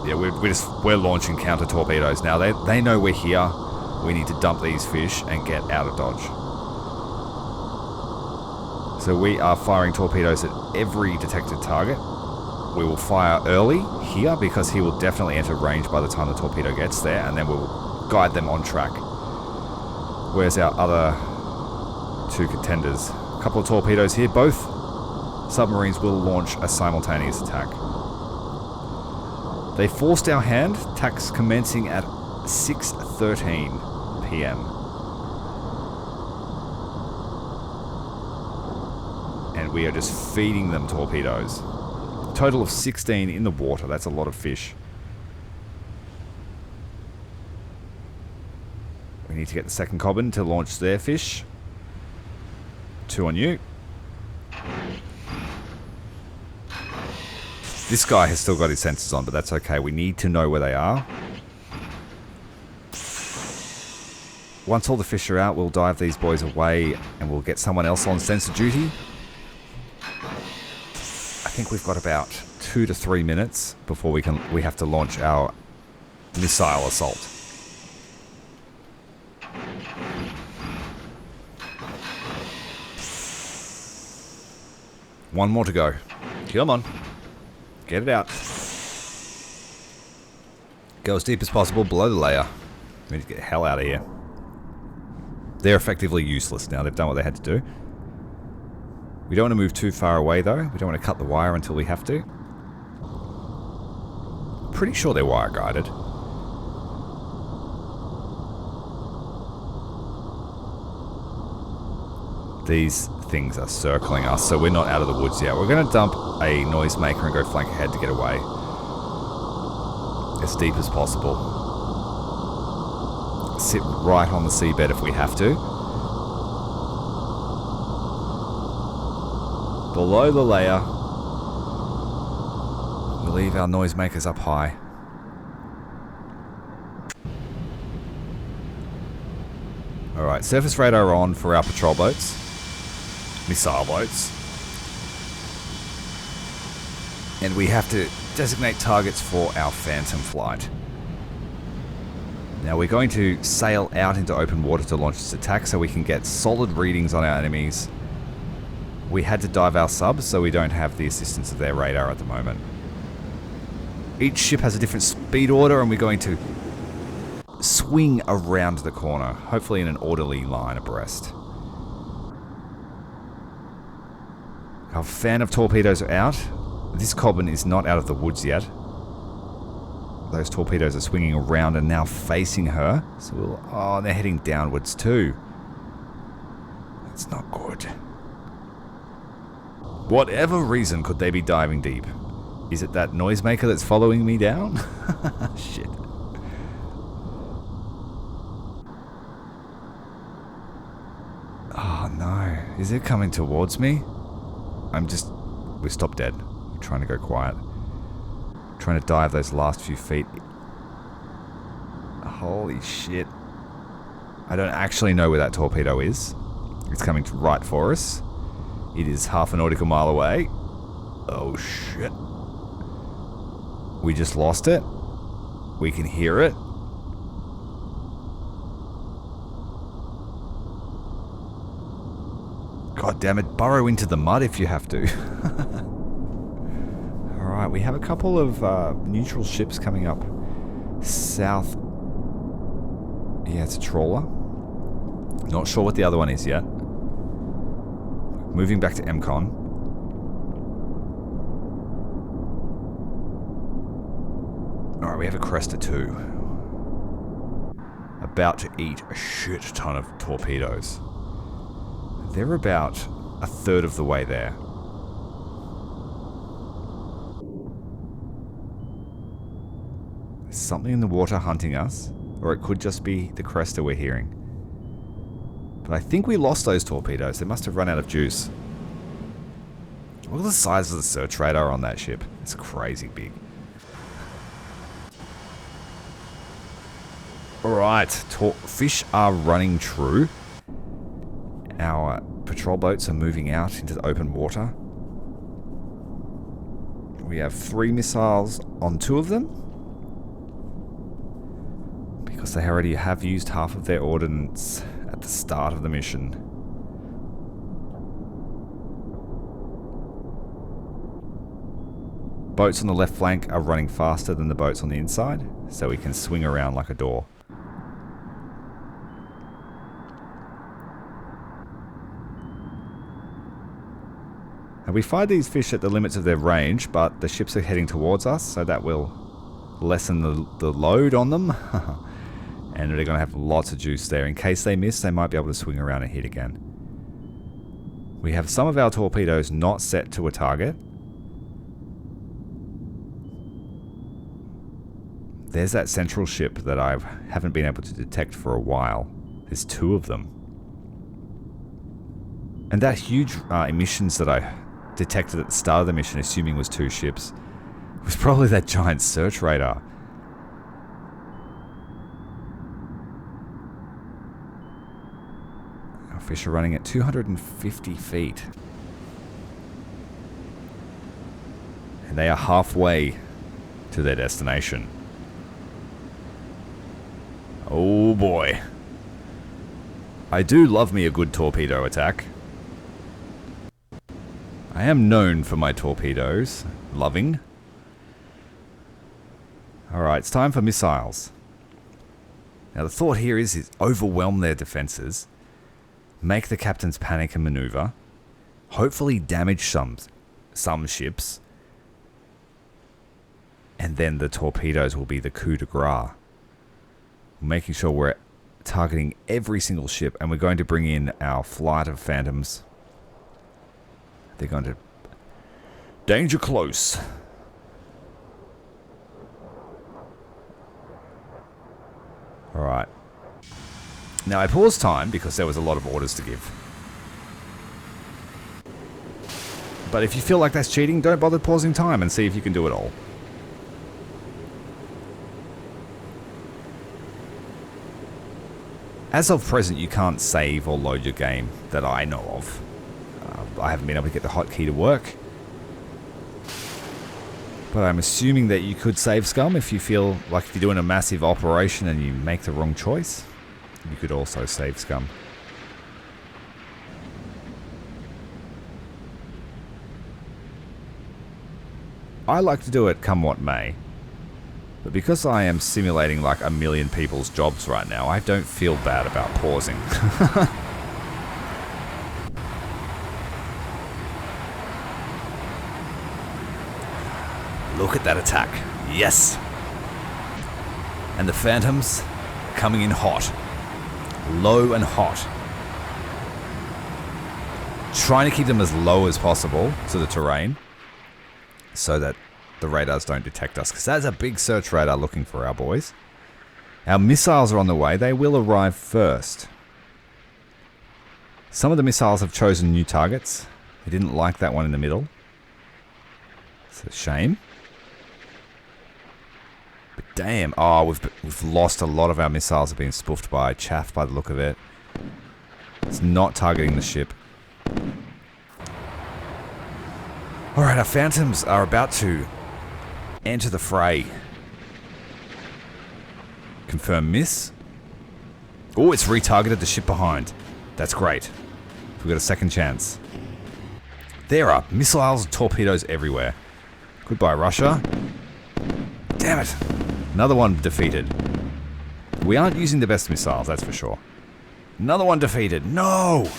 S2: Yeah, we're launching counter torpedoes now. They know we're here. We need to dump these fish and get out of Dodge. So we are firing torpedoes at every detected target. We will fire early here because he will definitely enter range by the time the torpedo gets there, and then we'll guide them on track. Where's our other 2 contenders? A couple of torpedoes here. Both submarines will launch a simultaneous attack. They forced our hand, attacks commencing at 6:13 PM. And we are just feeding them torpedoes. A total of 16 in the water. That's a lot of fish. We need to get the second Cobbin to launch their fish. 2 on you. This guy has still got his sensors on, but that's okay. We need to know where they are. Once all the fish are out, we'll dive these boys away and we'll get someone else on sensor duty. I think we've got about 2 to 3 minutes before we have to launch our missile assault. One more to go. Come on. Get it out. Go as deep as possible below the layer. We need to get the hell out of here. They're effectively useless now. They've done what they had to do. We don't want to move too far away though. We don't want to cut the wire until we have to. Pretty sure they're wire guided. These things are circling us, so we're not out of the woods yet. We're going to dump a noisemaker and go flank ahead to get away. As deep as possible. Sit right on the seabed if we have to. Below the layer, we'll leave our noisemakers up high. Alright, surface radar on for our patrol boats. Missile boats. And we have to designate targets for our Phantom flight. Now we're going to sail out into open water to launch this attack so we can get solid readings on our enemies. We had to dive our subs so we don't have the assistance of their radar at the moment. Each ship has a different speed order and we're going to swing around the corner, hopefully in an orderly line abreast. Our fan of torpedoes are out. This Cobbin is not out of the woods yet. Those torpedoes are swinging around and now facing her. So we'll, oh, they're heading downwards too. That's not good. Whatever reason could they be diving deep? Is it that noisemaker that's following me down? Shit. Oh no. Is it coming towards me? We stopped dead. I'm trying to go quiet. Trying to dive those last few feet. Holy shit. I don't actually know where that torpedo is. It's coming right for us. It is half a nautical mile away. Oh shit. We just lost it. We can hear it. God damn it, burrow into the mud if you have to. Alright, we have a couple of neutral ships coming up south. Yeah, it's a trawler. Not sure what the other one is yet. Moving back to MCON. Alright, we have a Cresta too. About to eat a shit ton of torpedoes. They're about a third of the way there. There's something in the water hunting us, or it could just be the Cresta we're hearing. But I think we lost those torpedoes. They must have run out of juice. Look at the size of the search radar on that ship. It's crazy big. Alright, fish are running true. Our patrol boats are moving out into the open water. We have 3 missiles on 2 of them. Because they already have used half of their ordnance at the start of the mission. Boats on the left flank are running faster than the boats on the inside, so we can swing around like a door. And we fired these fish at the limits of their range, but the ships are heading towards us, so that will lessen the load on them. And they're going to have lots of juice there. In case they miss, they might be able to swing around and hit again. We have some of our torpedoes not set to a target. There's that central ship that I haven't been able to detect for a while. There's 2 of them. And that huge emissions that I detected at the start of the mission, assuming was 2 ships, was probably that giant search radar. Our fish are running at 250 feet. And they are halfway to their destination. Oh boy. I do love me a good torpedo attack. I am known for my torpedoes. Loving. Alright, it's time for missiles. Now the thought here is overwhelm their defenses, make the captains panic and maneuver, hopefully damage some ships, and then the torpedoes will be the coup de grace. Making sure we're targeting every single ship, and we're going to bring in our flight of phantoms. They're going to... Danger close. Alright. Now I paused time because there was a lot of orders to give. But if you feel like that's cheating, don't bother pausing time and see if you can do it all. As of present, you can't save or load your game that I know of. I haven't been able to get the hotkey to work. But I'm assuming that you could save scum if you feel like if you're doing a massive operation and you make the wrong choice. You could also save scum. I like to do it come what may. But because I am simulating like 1 million people's jobs right now, I don't feel bad about pausing. Look at that attack. Yes! And the phantoms coming in hot. Low and hot. Trying to keep them as low as possible to the terrain so that the radars don't detect us, because that's a big search radar looking for our boys. Our missiles are on the way. They will arrive first. Some of the missiles have chosen new targets. They didn't like that one in the middle. It's a shame. But damn, oh, we've lost a lot of our missiles. Have been spoofed by chaff by the look of it. It's not targeting the ship. Alright, our phantoms are about to enter the fray. Confirm miss. Oh, it's retargeted the ship behind. That's great. We've got a second chance. There are missiles and torpedoes everywhere. Goodbye, Russia. Damn it. Another one defeated. We aren't using the best missiles, that's for sure. Another one defeated. No!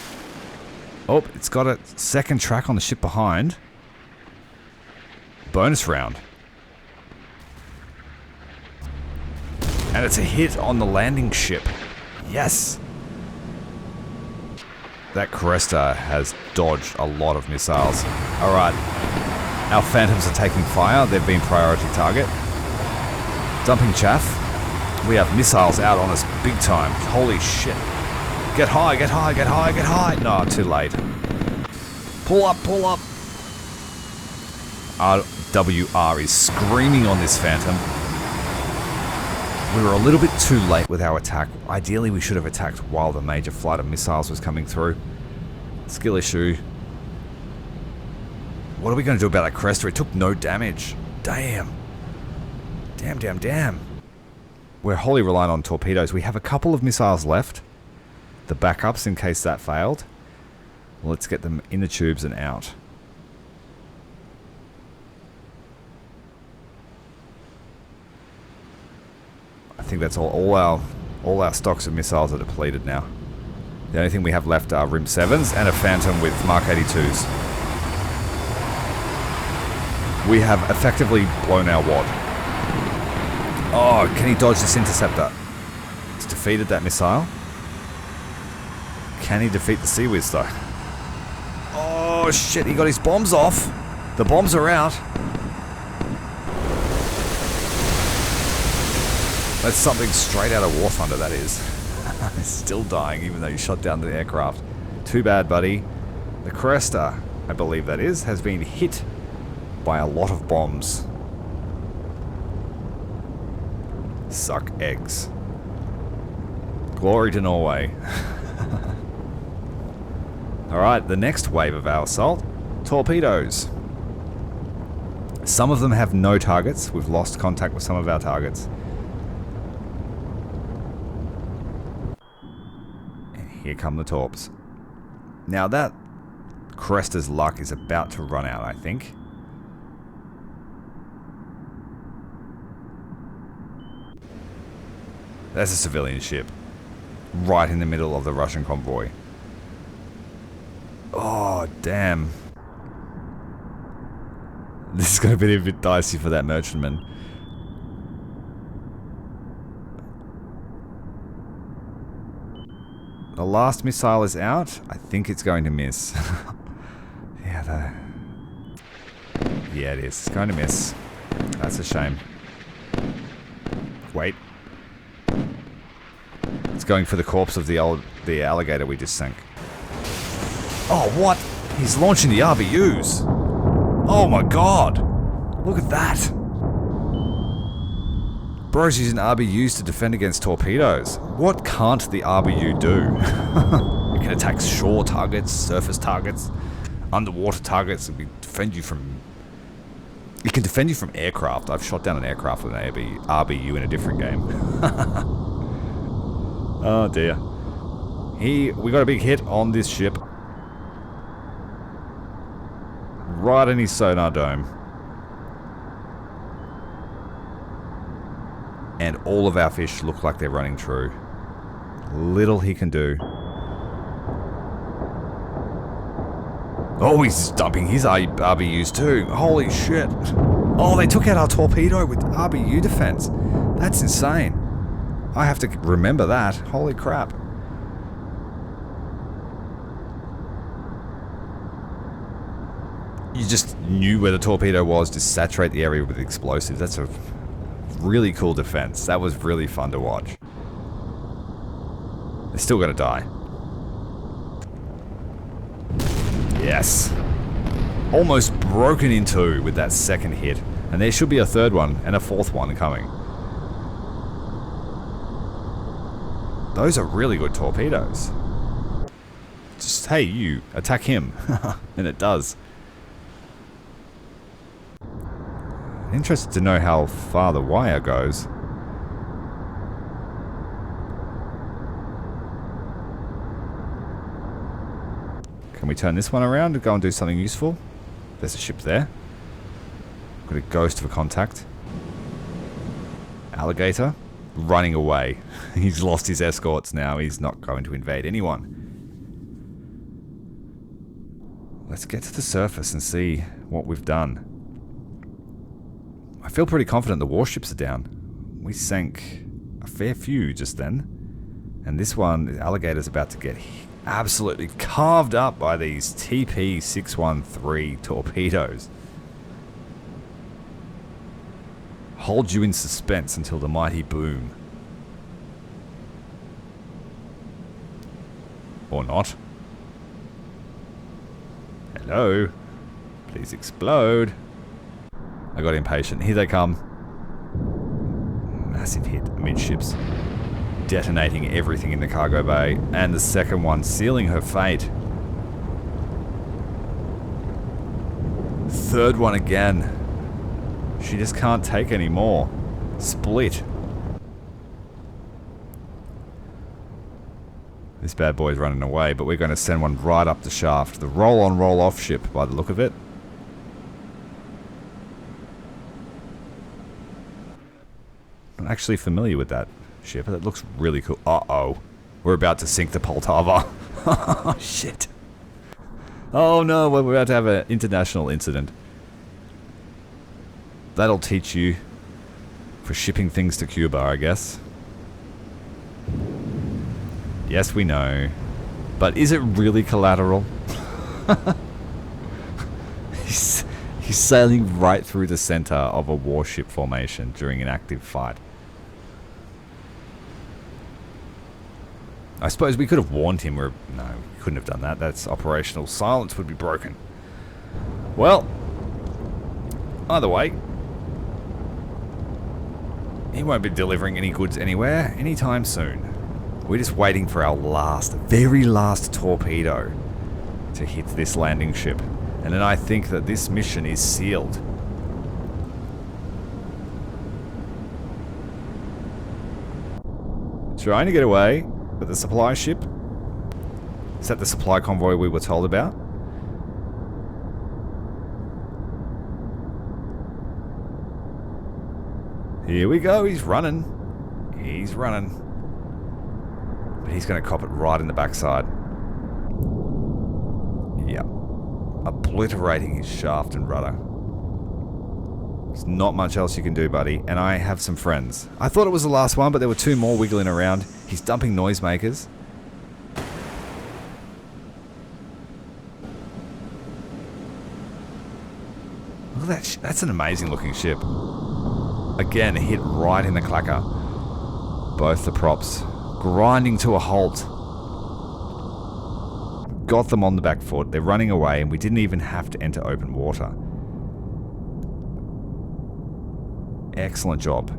S2: Oh, it's got a second track on the ship behind. Bonus round. And it's a hit on the landing ship. Yes! That Cresta has dodged a lot of missiles. Alright. Our phantoms are taking fire. They've been priority target. Dumping chaff. We have missiles out on us big time. Holy shit. Get high, get high, get high, get high. No, too late. Pull up, pull up. RWR is screaming on this phantom. We were a little bit too late with our attack. Ideally, we should have attacked while the major flight of missiles was coming through. Skill issue. What are we going to do about that Cresta? It took no damage. Damn. Damn, damn, damn. We're wholly reliant on torpedoes. We have a couple of missiles left. The backups in case that failed. Let's get them in the tubes and out. I think that's all our stocks of missiles are depleted now. The only thing we have left are RIM 7s and a Phantom with Mark 82s. We have effectively blown our wad. Oh, can he dodge this interceptor? It's defeated that missile. Can he defeat the Sea Whiz though? Oh shit, he got his bombs off. The bombs are out. That's something straight out of War Thunder, that is. He's still dying, even though you shot down the aircraft. Too bad, buddy. The Cresta, I believe that is, has been hit by a lot of bombs. Suck eggs. Glory to Norway. Alright, the next wave of our assault. Torpedoes. Some of them have no targets. We've lost contact with some of our targets. Here come the torps. Now that Cresta's luck is about to run out, I think. That's a civilian ship. Right in the middle of the Russian convoy. Oh, damn. This is going to be a bit dicey for that merchantman. The last missile is out. I think it's going to miss. Yeah, it is. It's going to miss. That's a shame. Wait. It's going for the corpse of the alligator we just sank. Oh, what? He's launching the RBUs. Oh my god. Look at that. Bro's using RBUs to defend against torpedoes. What can't the RBU do? It can attack shore targets, surface targets, underwater targets. It can defend you from... It can defend you from aircraft. I've shot down an aircraft with an RBU in a different game. Oh dear. We got a big hit on this ship. Right in his sonar dome. And all of our fish look like they're running true. Little he can do. Oh, he's dumping his RBUs too. Holy shit. Oh, they took out our torpedo with RBU defense. That's insane. I have to remember that. Holy crap. You just knew where the torpedo was to saturate the area with explosives. That's a really cool defense. That was really fun to watch. They're still gonna die. Yes. Almost broken in two with that second hit. And there should be a third one and a fourth one coming. Those are really good torpedoes. Just, hey, you, attack him. And it does. Interested to know how far the wire goes. Can we turn this one around and go and do something useful? There's a ship there. Got a ghost of a contact. Alligator. Running away. He's lost his escorts now. He's not going to invade anyone. Let's get to the surface and see what we've done. I feel pretty confident the warships are down. We sank a fair few just then. And this one, the alligator's about to get absolutely carved up by these TP-613 torpedoes. Hold you in suspense until the mighty boom. Or not. Hello? Please explode. I got impatient. Here they come. Massive hit amidships. Detonating everything in the cargo bay. And the second one sealing her fate. Third one again. She just can't take any more. Split. This bad boy's running away, but we're going to send one right up the shaft. The roll-on, roll-off ship, by the look of it. I'm actually familiar with that ship. It looks really cool. Uh-oh. We're about to sink the Poltava. Oh, shit. Oh, no. We're about to have an international incident. That'll teach you for shipping things to Cuba, I guess. Yes, we know. But is it really collateral? He's sailing right through the center of a warship formation during an active fight. I suppose we could have warned him. No, we couldn't have done that. That's operational silence would be broken. Well, either way, he won't be delivering any goods anywhere anytime soon. We're just waiting for our very last torpedo to hit this landing ship. And then I think that this mission is sealed. Trying to get away, but the supply ship? Is that the supply convoy we were told about? Here we go, he's running. He's running. But he's going to cop it right in the backside. Yep. Obliterating his shaft and rudder. There's not much else you can do, buddy. And I have some friends. I thought it was the last one, but there were two more wiggling around. He's dumping noisemakers. Look at that. That's an amazing looking ship. Again, hit right in the clacker. Both the props grinding to a halt. Got them on the back foot. They're running away, and we didn't even have to enter open water. Excellent job.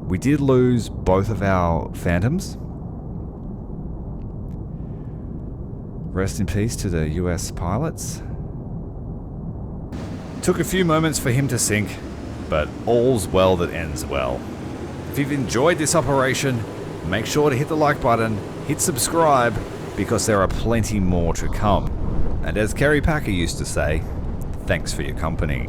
S2: We did lose both of our Phantoms. Rest in peace to the US pilots. Took a few moments for him to sink, but all's well that ends well. If you've enjoyed this operation, make sure to hit the like button, hit subscribe, because there are plenty more to come. And as Kerry Packer used to say, thanks for your company.